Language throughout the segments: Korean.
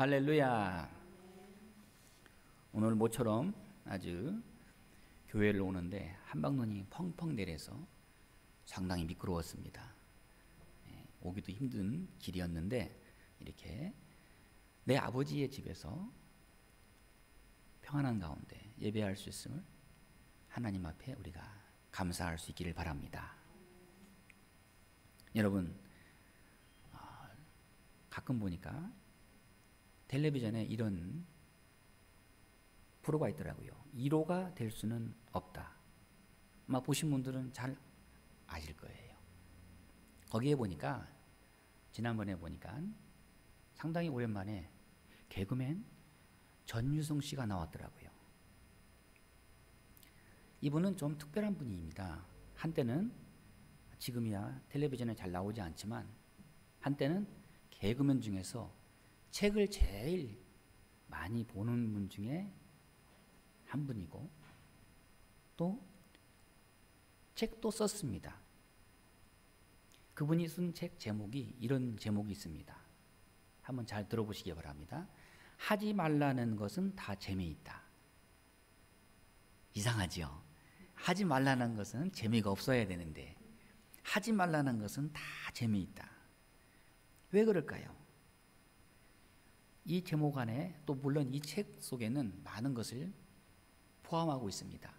할렐루야. 오늘 모처럼 아주 교회를 오는데 한방눈이 펑펑 내려서 상당히 미끄러웠습니다. 오기도 힘든 길이었는데 이렇게 내 아버지의 집에서 평안한 가운데 예배할 수 있음을 하나님 앞에 우리가 감사할 수 있기를 바랍니다. 여러분, 가끔 보니까 텔레비전에 이런 프로가 있더라고요. 1호가 될 수는 없다. 아마 보신 분들은 잘 아실 거예요. 거기에 보니까 지난번에 보니까 상당히 오랜만에 개그맨 전유성 씨가 나왔더라고요. 이분은 좀 특별한 분입니다. 한때는, 지금이야 텔레비전에 잘 나오지 않지만 한때는 개그맨 중에서 책을 제일 많이 보는 분 중에 한 분이고, 또 책도 썼습니다. 그분이 쓴 책 제목이 이런 제목이 있습니다. 한번 잘 들어보시기 바랍니다. 하지 말라는 것은 다 재미있다. 이상하죠? 하지 말라는 것은 재미가 없어야 되는데 하지 말라는 것은 다 재미있다. 왜 그럴까요? 이 제목 안에, 또 물론 이 책 속에는 많은 것을 포함하고 있습니다.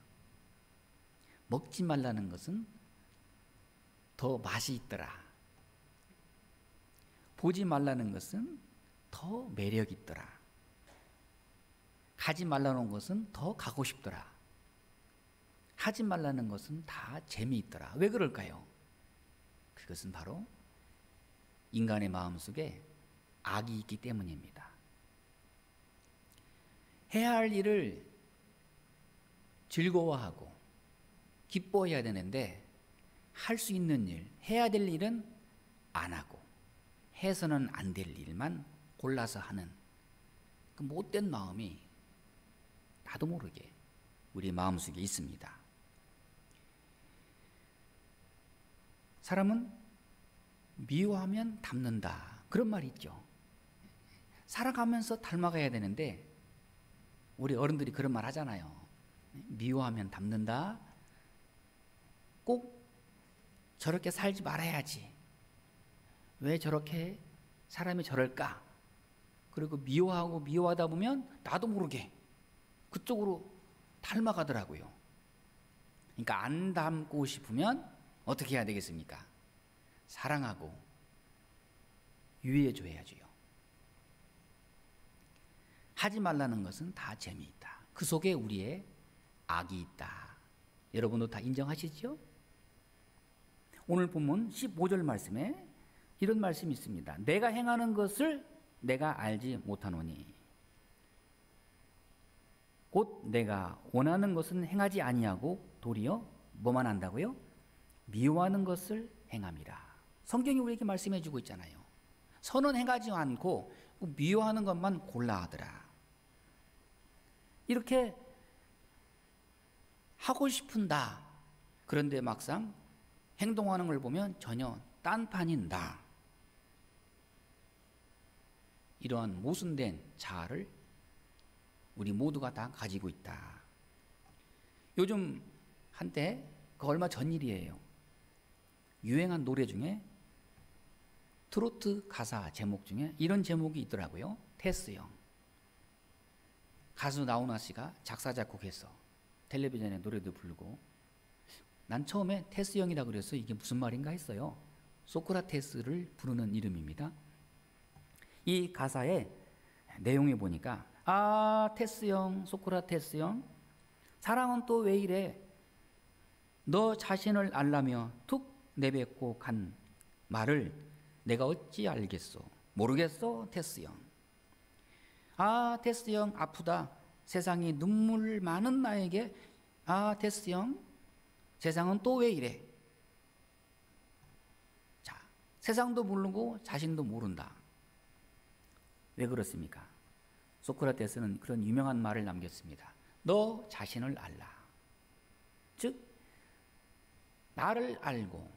먹지 말라는 것은 더 맛이 있더라. 보지 말라는 것은 더 매력 있더라. 가지 말라는 것은 더 가고 싶더라. 하지 말라는 것은 다 재미있더라. 왜 그럴까요? 그것은 바로 인간의 마음속에 악이 있기 때문입니다. 해야 할 일을 즐거워하고 기뻐해야 되는데 할 수 있는 일, 해야 될 일은 안 하고 해서는 안 될 일만 골라서 하는 그 못된 마음이 나도 모르게 우리 마음속에 있습니다. 사람은 미워하면 닮는다, 그런 말이 있죠. 살아가면서 닮아가야 되는데 우리 어른들이 그런 말 하잖아요. 미워하면 닮는다. 꼭 저렇게 살지 말아야지. 왜 저렇게 사람이 저럴까? 그리고 미워하고 미워하다 보면 나도 모르게 그쪽으로 닮아가더라고요. 그러니까 안 닮고 싶으면 어떻게 해야 되겠습니까? 사랑하고 유의해 줘야지요. 하지 말라는 것은 다 재미있다. 그 속에 우리의 악이 있다. 여러분도 다 인정하시죠? 오늘 본문 15절 말씀에 이런 말씀이 있습니다. 내가 행하는 것을 내가 알지 못하노니 곧 내가 원하는 것은 행하지 아니하고 도리어 뭐만 한다고요? 미워하는 것을 행함이라. 성경이 우리에게 말씀해 주고 있잖아요. 선은 행하지 않고 미워하는 것만 골라 하더라. 이렇게 하고 싶은다. 그런데 막상 행동하는 걸 보면 전혀 딴판인 나. 이러한 모순된 자아를 우리 모두가 다 가지고 있다. 요즘 한때, 그 얼마 전 일이에요. 유행한 노래 중에 트로트 가사 제목 중에 이런 제목이 있더라고요. 테스형. 가수 나훈아 씨가 작사 작곡해서 텔레비전에 노래도 부르고, 난 처음에 테스형이라 그래서 이게 무슨 말인가 했어요. 소크라테스를 부르는 이름입니다. 이 가사의 내용에 보니까 테스형, 소크라테스형, 사랑은 또 왜 이래? 너 자신을 알라며 툭 내뱉고 간 말을 내가 어찌 알겠소? 모르겠소, 테스형. 테스형 아프다. 세상이 눈물 많은 나에게 테스형, 세상은 또 왜 이래? 자, 세상도 모르고 자신도 모른다. 왜 그렇습니까? 소크라테스는 그런 유명한 말을 남겼습니다. 너 자신을 알라. 즉, 나를 알고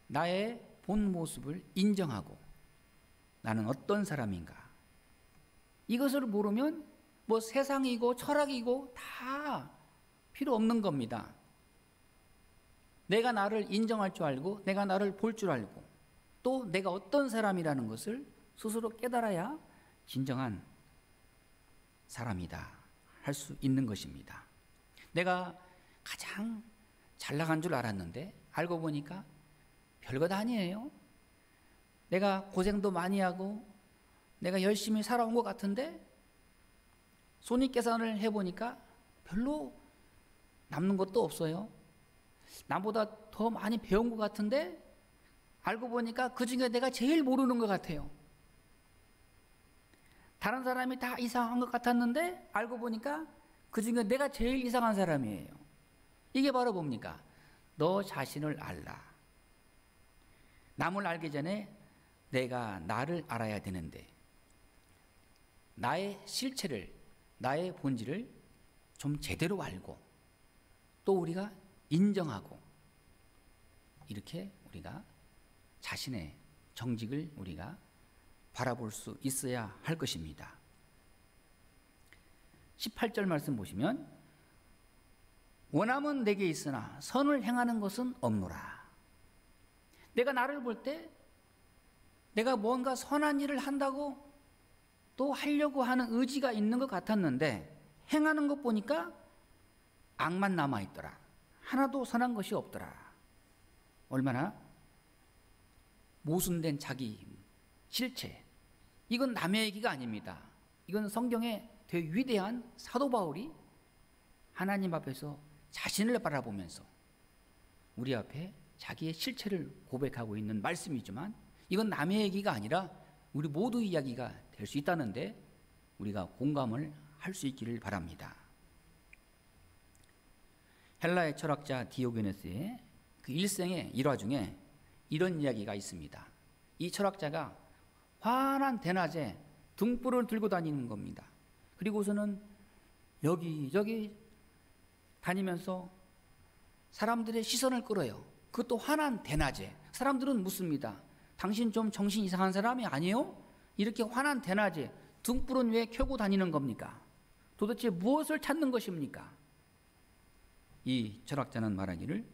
나의 본 모습을 인정하고 나는 어떤 사람인가, 이것을 모르면 뭐 세상이고 철학이고 다 필요 없는 겁니다. 내가 나를 인정할 줄 알고 내가 나를 볼 줄 알고 또 내가 어떤 사람이라는 것을 스스로 깨달아야 진정한 사람이다 할 수 있는 것입니다. 내가 가장 잘 나간 줄 알았는데 알고 보니까 별것 아니에요. 내가 고생도 많이 하고 내가 열심히 살아온 것 같은데 손익계산을 해보니까 별로 남는 것도 없어요. 나보다 더 많이 배운 것 같은데 알고 보니까 그중에 내가 제일 모르는 것 같아요. 다른 사람이 다 이상한 것 같았는데 알고 보니까 그중에 내가 제일 이상한 사람이에요. 이게 바로 뭡니까? 너 자신을 알라. 남을 알기 전에 내가 나를 알아야 되는데 나의 실체를, 나의 본질을 좀 제대로 알고 또 우리가 인정하고 이렇게 우리가 자신의 정직을 우리가 바라볼 수 있어야 할 것입니다. 18절 말씀 보시면 원함은 내게 있으나 선을 행하는 것은 없노라. 내가 나를 볼 때 내가 뭔가 선한 일을 한다고 또 하려고 하는 의지가 있는 것 같았는데 행하는 것 보니까 악만 남아있더라. 하나도 선한 것이 없더라. 얼마나 모순된 자기 실체. 이건 남의 얘기가 아닙니다. 이건 성경의 되게 위대한 사도 바울이 하나님 앞에서 자신을 바라보면서 우리 앞에 자기의 실체를 고백하고 있는 말씀이지만 이건 남의 얘기가 아니라 우리 모두의 이야기가 될 수 있다는데 우리가 공감을 할 수 있기를 바랍니다. 헬라의 철학자 디오게네스의 그 일생의 일화 중에 이런 이야기가 있습니다. 이 철학자가 환한 대낮에 등불을 들고 다니는 겁니다. 그리고서는 여기저기 다니면서 사람들의 시선을 끌어요. 그것도 환한 대낮에. 사람들은 묻습니다. 당신 좀 정신 이상한 사람이 아니에요? 이렇게 환한 대낮에 등불은 왜 켜고 다니는 겁니까? 도대체 무엇을 찾는 것입니까? 이 철학자는 말하기를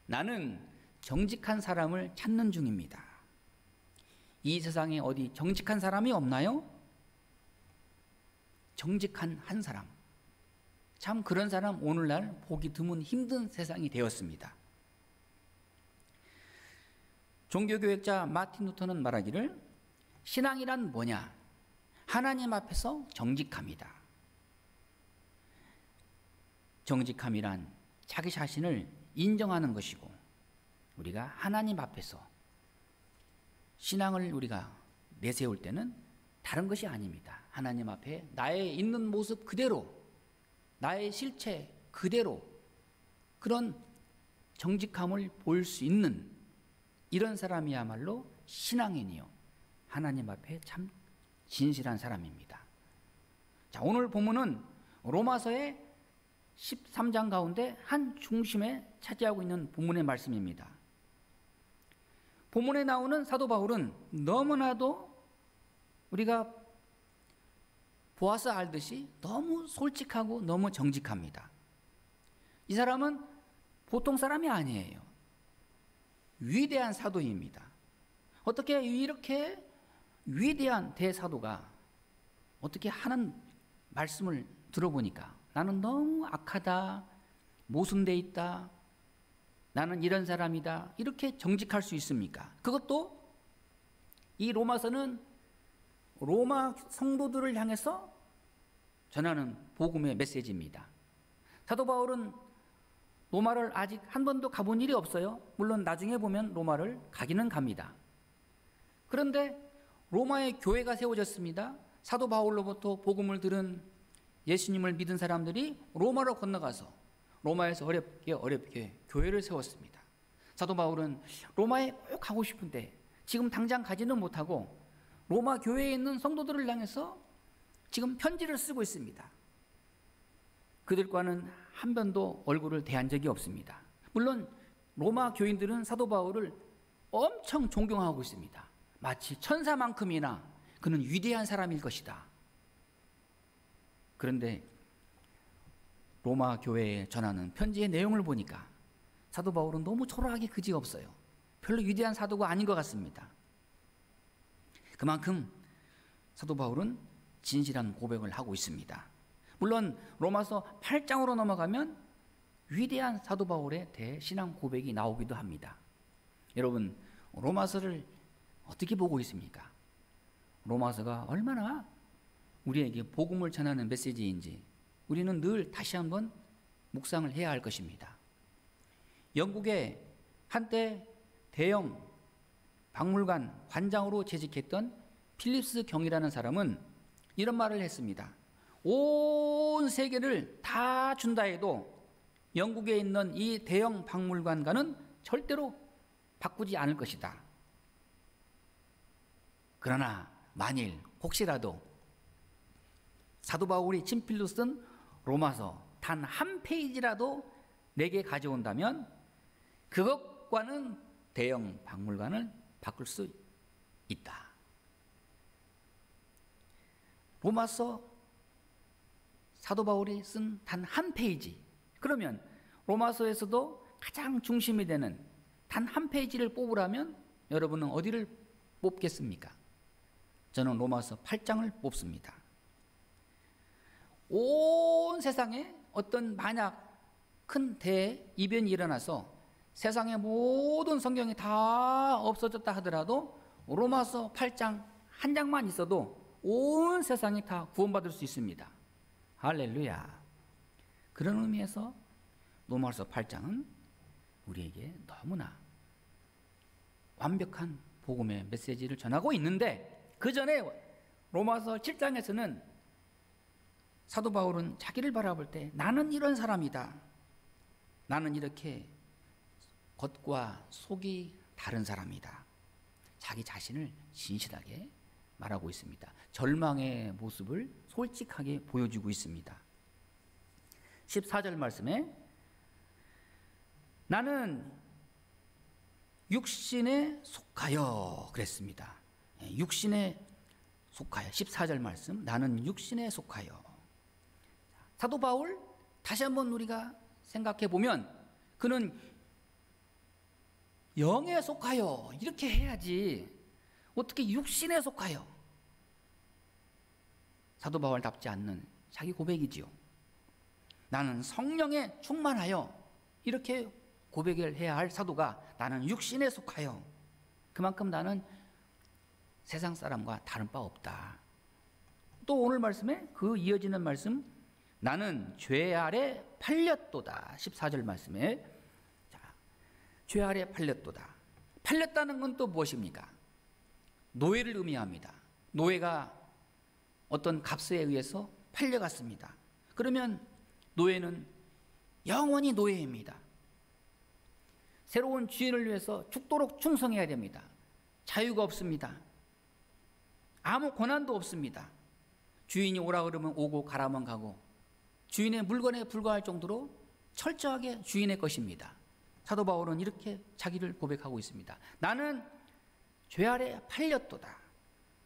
나는 정직한 사람을 찾는 중입니다. 이 세상에 어디 정직한 사람이 없나요? 정직한 한 사람. 참 그런 사람 오늘날 보기 드문 힘든 세상이 되었습니다. 종교교육자 마틴 루터는 말하기를 신앙이란 뭐냐? 하나님 앞에서 정직함이다. 정직함이란 자기 자신을 인정하는 것이고 우리가 하나님 앞에서 신앙을 우리가 내세울 때는 다른 것이 아닙니다. 하나님 앞에 나의 있는 모습 그대로 나의 실체 그대로 그런 정직함을 볼 수 있는 이런 사람이야말로 신앙인이요 하나님 앞에 참 진실한 사람입니다. 자, 오늘 본문은 로마서의 13장 가운데 한 중심에 차지하고 있는 본문의 말씀입니다. 본문에 나오는 사도 바울은 너무나도 우리가 보아서 알듯이 너무 솔직하고 너무 정직합니다. 이 사람은 보통 사람이 아니에요. 위대한 사도입니다. 어떻게 이렇게 위대한 대사도가 어떻게 하는 말씀을 들어보니까 나는 너무 악하다, 모순돼 있다, 나는 이런 사람이다 이렇게 정직할 수 있습니까? 그것도 이 로마서는 로마 성도들을 향해서 전하는 복음의 메시지입니다. 사도 바울은 로마를 아직 한 번도 가본 일이 없어요. 물론 나중에 보면 로마를 가기는 갑니다. 그런데 로마의 교회가 세워졌습니다. 사도 바울로부터 복음을 들은 예수님을 믿은 사람들이 로마로 건너가서 로마에서 어렵게 교회를 세웠습니다. 사도 바울은 로마에 꼭 가고 싶은데 지금 당장 가지는 못하고 로마 교회에 있는 성도들을 향해서 지금 편지를 쓰고 있습니다. 그들과는 한 번도 얼굴을 대한 적이 없습니다. 물론 로마 교인들은 사도 바울을 엄청 존경하고 있습니다. 마치 천사만큼이나 그는 위대한 사람일 것이다. 그런데 로마 교회에 전하는 편지의 내용을 보니까 사도 바울은 너무 초라하게 그지없어요. 별로 위대한 사도가 아닌 것 같습니다. 그만큼 사도 바울은 진실한 고백을 하고 있습니다. 물론 로마서 8장으로 넘어가면 위대한 사도 바울의 대신앙 고백이 나오기도 합니다. 여러분, 로마서를 어떻게 보고 있습니까? 로마서가 얼마나 우리에게 복음을 전하는 메시지인지 우리는 늘 다시 한번 묵상을 해야 할 것입니다. 영국의 한때 대형 박물관 관장으로 재직했던 필립스 경이라는 사람은 이런 말을 했습니다. 온 세계를 다 준다 해도 영국에 있는 이 대형 박물관과는 절대로 바꾸지 않을 것이다. 그러나 만일 혹시라도 사도 바울이 친필로 쓴 로마서 단 한 페이지라도 내게 가져온다면 그것과는 대형 박물관을 바꿀 수 있다. 로마서 사도 바울이 쓴 단 한 페이지, 그러면 로마서에서도 가장 중심이 되는 단 한 페이지를 뽑으라면 여러분은 어디를 뽑겠습니까? 저는 로마서 8장을 뽑습니다. 온 세상에 어떤 만약 큰 대이변이 일어나서 세상의 모든 성경이 다 없어졌다 하더라도 로마서 8장 한 장만 있어도 온 세상이 다 구원받을 수 있습니다. 할렐루야. 그런 의미에서 로마서 8장은 우리에게 너무나 완벽한 복음의 메시지를 전하고 있는데, 그 전에 로마서 7장에서는 사도 바울은 자기를 바라볼 때 나는 이런 사람이다, 나는 이렇게 겉과 속이 다른 사람이다, 자기 자신을 진실하게 말하고 있습니다. 절망의 모습을 솔직하게 보여주고 있습니다. 14절 말씀에 나는 육신에 속하여 그랬습니다. 육신에 속하여. 14절 말씀, 나는 육신에 속하여. 사도 바울 다시 한번 우리가 생각해 보면 그는 영에 속하여 이렇게 해야지 어떻게 육신에 속하여. 사도 바울답지 않는 자기 고백이지요. 나는 성령에 충만하여 이렇게 고백을 해야 할 사도가 나는 육신에 속하여, 그만큼 나는 세상 사람과 다른 바 없다. 또 오늘 말씀에 그 이어지는 말씀, 나는 죄 아래 팔렸도다. 14절 말씀에 죄 아래 팔렸도다. 팔렸다는 건 또 무엇입니까? 노예를 의미합니다. 노예가 어떤 값에 의해서 팔려갔습니다. 그러면 노예는 영원히 노예입니다. 새로운 주인을 위해서 죽도록 충성해야 됩니다. 자유가 없습니다. 아무 권한도 없습니다. 주인이 오라 그러면 오고 가라면 가고 주인의 물건에 불과할 정도로 철저하게 주인의 것입니다. 사도 바울은 이렇게 자기를 고백하고 있습니다. 나는 죄 아래 팔렸도다.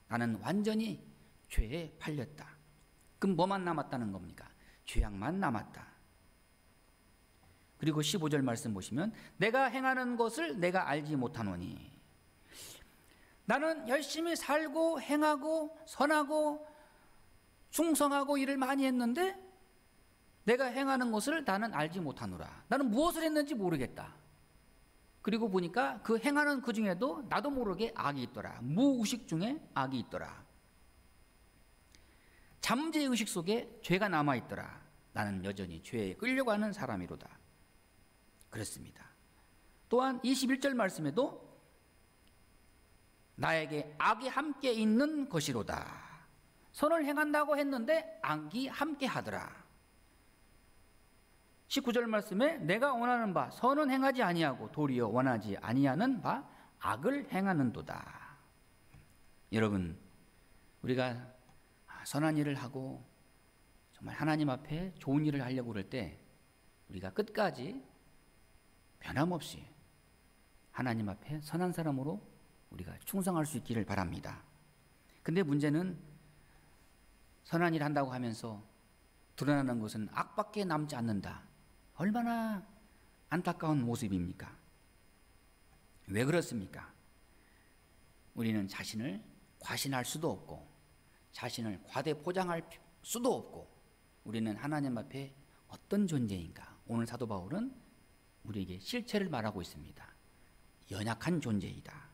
나는 완전히 죄에 팔렸다. 그럼 뭐만 남았다는 겁니까? 죄악만 남았다. 그리고 15절 말씀 보시면 내가 행하는 것을 내가 알지 못하노니. 나는 열심히 살고 행하고 선하고 충성하고 일을 많이 했는데 내가 행하는 것을 나는 알지 못하노라. 나는 무엇을 했는지 모르겠다. 그리고 보니까 그 행하는 그 중에도 나도 모르게 악이 있더라. 무의식 중에 악이 있더라. 잠재의식 속에 죄가 남아있더라. 나는 여전히 죄에 끌려가는 사람이로다. 그렇습니다. 또한 21절 말씀에도 나에게 악이 함께 있는 것이로다. 선을 행한다고 했는데 악이 함께 하더라. 19절 말씀에 내가 원하는 바 선은 행하지 아니하고 도리어 원하지 아니하는 바 악을 행하는도다. 여러분, 우리가 선한 일을 하고 정말 하나님 앞에 좋은 일을 하려고 그럴 때 우리가 끝까지 변함없이 하나님 앞에 선한 사람으로 우리가 충성할 수 있기를 바랍니다. 근데 문제는 선한 일 한다고 하면서 드러나는 것은 악밖에 남지 않는다. 얼마나 안타까운 모습입니까? 왜 그렇습니까? 우리는 자신을 과신할 수도 없고 자신을 과대 포장할 수도 없고 우리는 하나님 앞에 어떤 존재인가? 오늘 사도 바울은 우리에게 실체를 말하고 있습니다. 연약한 존재이다.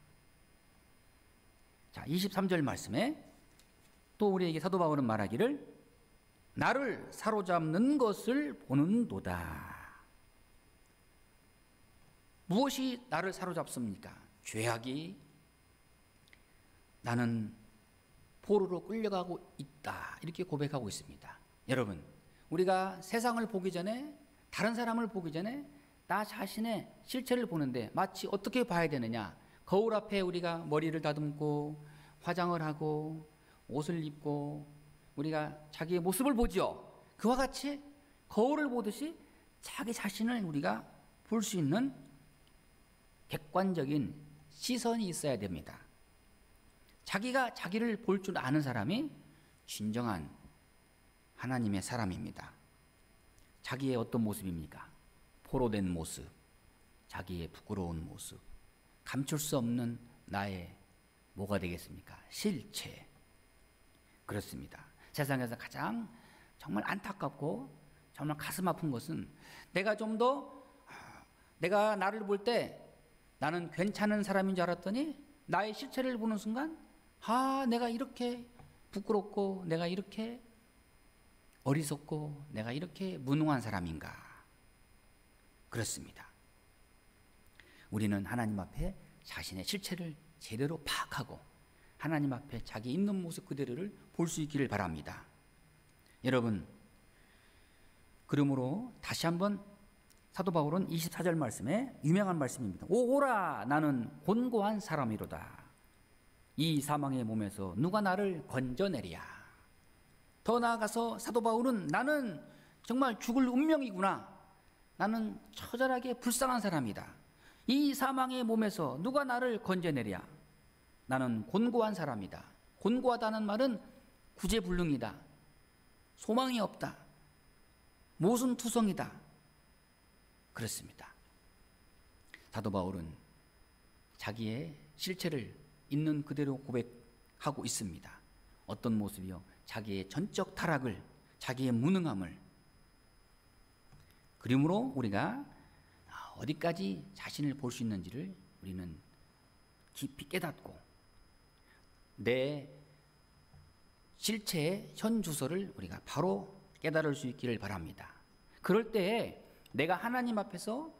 자, 23절 말씀에 또 우리에게 사도 바울은 말하기를 나를 사로잡는 것을 보는도다. 무엇이 나를 사로잡습니까? 죄악이 나는 포로로 끌려가고 있다. 이렇게 고백하고 있습니다. 여러분, 우리가 세상을 보기 전에 다른 사람을 보기 전에 나 자신의 실체를 보는데 마치 어떻게 봐야 되느냐? 거울 앞에 우리가 머리를 다듬고 화장을 하고 옷을 입고 우리가 자기의 모습을 보지요. 그와 같이 거울을 보듯이 자기 자신을 우리가 볼 수 있는 객관적인 시선이 있어야 됩니다. 자기가 자기를 볼 줄 아는 사람이 진정한 하나님의 사람입니다. 자기의 어떤 모습입니까? 포로된 모습, 자기의 부끄러운 모습, 감출 수 없는 나의 뭐가 되겠습니까? 실체. 그렇습니다. 세상에서 가장 정말 안타깝고 정말 가슴 아픈 것은 내가 나를 볼 때 나는 괜찮은 사람인 줄 알았더니 나의 실체를 보는 순간 내가 이렇게 부끄럽고 내가 이렇게 어리석고 내가 이렇게 무능한 사람인가. 그렇습니다. 우리는 하나님 앞에 자신의 실체를 제대로 파악하고 하나님 앞에 자기 있는 모습 그대로를 볼 수 있기를 바랍니다. 여러분, 그러므로 다시 한번 사도 바울은 24절 말씀에 유명한 말씀입니다. 오라 나는 곤고한 사람이로다. 이 사망의 몸에서 누가 나를 건져내랴. 더 나아가서 사도 바울은 나는 정말 죽을 운명이구나. 나는 처절하게 불쌍한 사람이다. 이 사망의 몸에서 누가 나를 건져내랴. 나는 곤고한 사람이다. 곤고하다는 말은 구제불능이다. 소망이 없다. 모순투성이다. 그렇습니다. 사도 바울은 자기의 실체를 있는 그대로 고백하고 있습니다. 어떤 모습이요? 자기의 전적 타락을, 자기의 무능함을. 그러므로 우리가 어디까지 자신을 볼 수 있는지를 우리는 깊이 깨닫고 내 실체의 현 주소를 우리가 바로 깨달을 수 있기를 바랍니다. 그럴 때에 내가 하나님 앞에서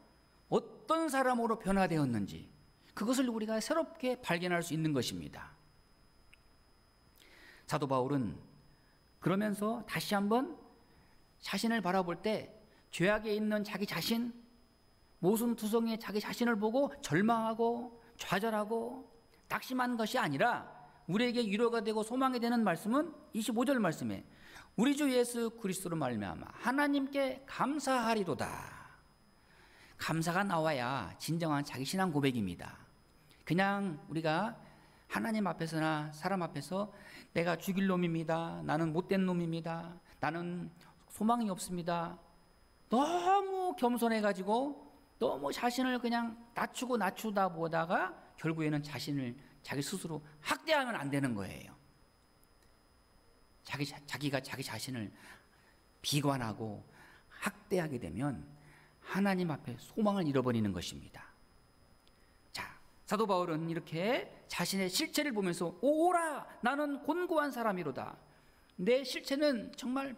어떤 사람으로 변화되었는지 그것을 우리가 새롭게 발견할 수 있는 것입니다. 사도 바울은 그러면서 다시 한번 자신을 바라볼 때 죄악에 있는 자기 자신, 모순투성이의 자기 자신을 보고 절망하고 좌절하고 낙심한 것이 아니라 우리에게 위로가 되고 소망이 되는 말씀은 25절 말씀에 우리 주 예수 그리스도로 말미암아 하나님께 감사하리로다. 감사가 나와야 진정한 자기 신앙 고백입니다. 그냥 우리가 하나님 앞에서나 사람 앞에서 내가 죽일 놈입니다. 나는 못된 놈입니다. 나는 소망이 없습니다. 너무 겸손해가지고 너무 자신을 그냥 낮추다 보다가 결국에는 자기 스스로 학대하면 안 되는 거예요. 자기가 자기 자신을 비관하고 학대하게 되면 하나님 앞에 소망을 잃어버리는 것입니다. 자, 사도 바울은 이렇게 자신의 실체를 보면서 오라 나는 곤고한 사람이로다. 내 실체는 정말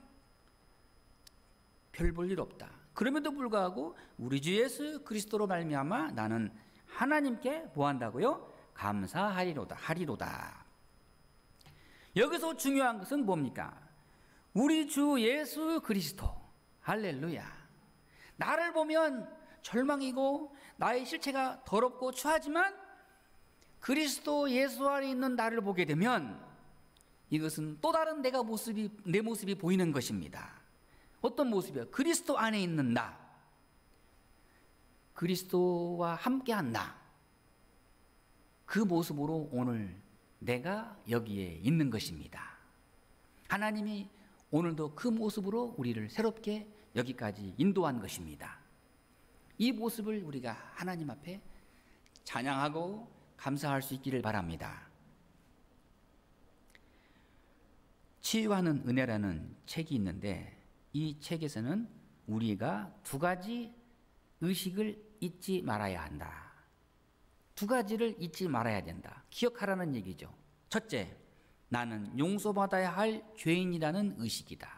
별 볼 일 없다. 그럼에도 불구하고 우리 주 예수 그리스도로 말미암아 나는 하나님께 뭐 한다고요? 감사하리로다. 여기서 중요한 것은 뭡니까? 우리 주 예수 그리스도. 할렐루야. 나를 보면 절망이고 나의 실체가 더럽고 추하지만 그리스도 예수 안에 있는 나를 보게 되면 이것은 또 다른 내 모습이 보이는 것입니다. 어떤 모습이요? 그리스도 안에 있는 나. 그리스도와 함께한 나. 그 모습으로 오늘 내가 여기에 있는 것입니다. 하나님이 오늘도 그 모습으로 우리를 새롭게 여기까지 인도한 것입니다. 이 모습을 우리가 하나님 앞에 찬양하고 감사할 수 있기를 바랍니다. 치유하는 은혜라는 책이 있는데 이 책에서는 우리가 두 가지 의식을 잊지 말아야 한다. 두 가지를 잊지 말아야 된다. 기억하라는 얘기죠. 첫째, 나는 용서받아야 할 죄인이라는 의식이다.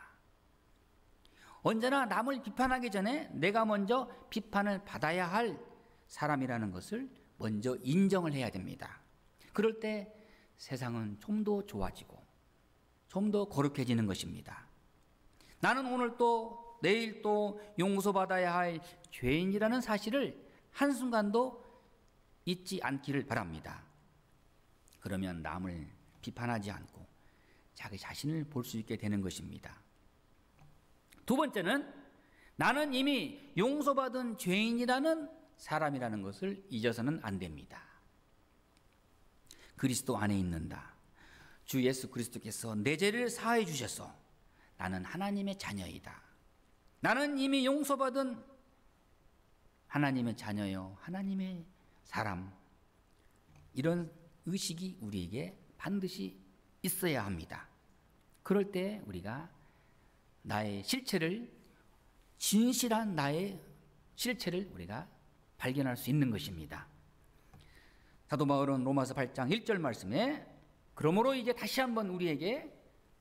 언제나 남을 비판하기 전에 내가 먼저 비판을 받아야 할 사람이라는 것을 먼저 인정을 해야 됩니다. 그럴 때 세상은 좀 더 좋아지고 좀 더 거룩해지는 것입니다. 나는 오늘 또 내일 또 용서받아야 할 죄인이라는 사실을 한순간도 잊지 않기를 바랍니다. 그러면 남을 비판하지 않고 자기 자신을 볼 수 있게 되는 것입니다. 두 번째는 나는 이미 용서받은 죄인이라는 사람이라는 것을 잊어서는 안 됩니다. 그리스도 안에 있는다. 주 예수 그리스도께서 내 죄를 사하여 주셨어. 나는 하나님의 자녀이다. 나는 이미 용서받은 하나님의 자녀요, 하나님의 사람. 이런 의식이 우리에게 반드시 있어야 합니다. 그럴 때 우리가 나의 실체를, 진실한 나의 실체를 우리가 발견할 수 있는 것입니다. 사도 바울은 로마서 8장 1절 말씀에 그러므로 이제 다시 한번 우리에게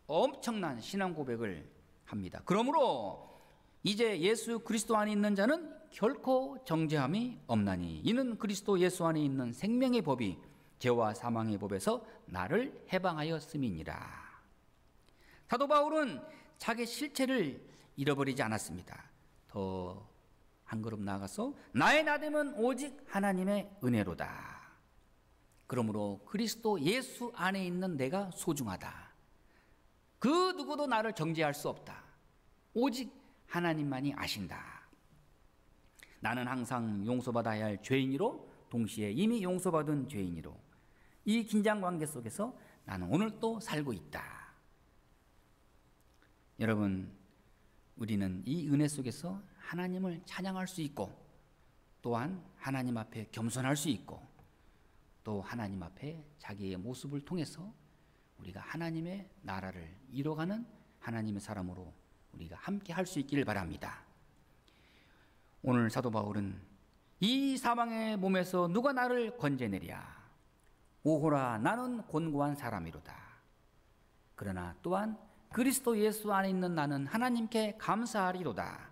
엄청난 신앙 고백을 합니다. 그러므로 이제 예수 그리스도 안에 있는 자는 결코 정죄함이 없나니 이는 그리스도 예수 안에 있는 생명의 법이 죄와 사망의 법에서 나를 해방하였음이니라. 사도 바울은 자기 실체를 잃어버리지 않았습니다. 더 한 걸음 나아가서 나의 나됨은 오직 하나님의 은혜로다. 그러므로 그리스도 예수 안에 있는 내가 소중하다. 그 누구도 나를 정죄할 수 없다. 오직 하나님만이 아신다. 나는 항상 용서받아야 할 죄인이로 동시에 이미 용서받은 죄인이로 이 긴장 관계 속에서 나는 오늘 또 살고 있다. 여러분, 우리는 이 은혜 속에서 하나님을 찬양할 수 있고 또한 하나님 앞에 겸손할 수 있고 또 하나님 앞에 자기의 모습을 통해서 우리가 하나님의 나라를 이뤄가는 하나님의 사람으로 우리가 함께 할 수 있기를 바랍니다. 오늘 사도 바울은 이 사망의 몸에서 누가 나를 건져내랴. 오호라 나는 곤고한 사람이로다. 그러나 또한 그리스도 예수 안에 있는 나는 하나님께 감사하리로다.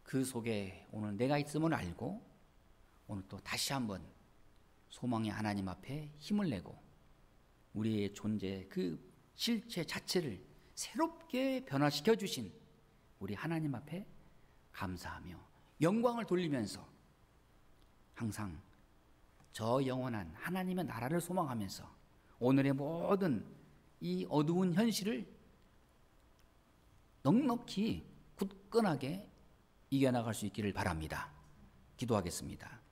그 속에 오늘 내가 있음을 알고 오늘 또 다시 한번 소망의 하나님 앞에 힘을 내고 우리의 존재 그 실체 자체를 새롭게 변화시켜 주신 우리 하나님 앞에 감사하며 영광을 돌리면서 항상 저 영원한 하나님의 나라를 소망하면서 오늘의 모든 이 어두운 현실을 넉넉히 굳건하게 이겨나갈 수 있기를 바랍니다. 기도하겠습니다.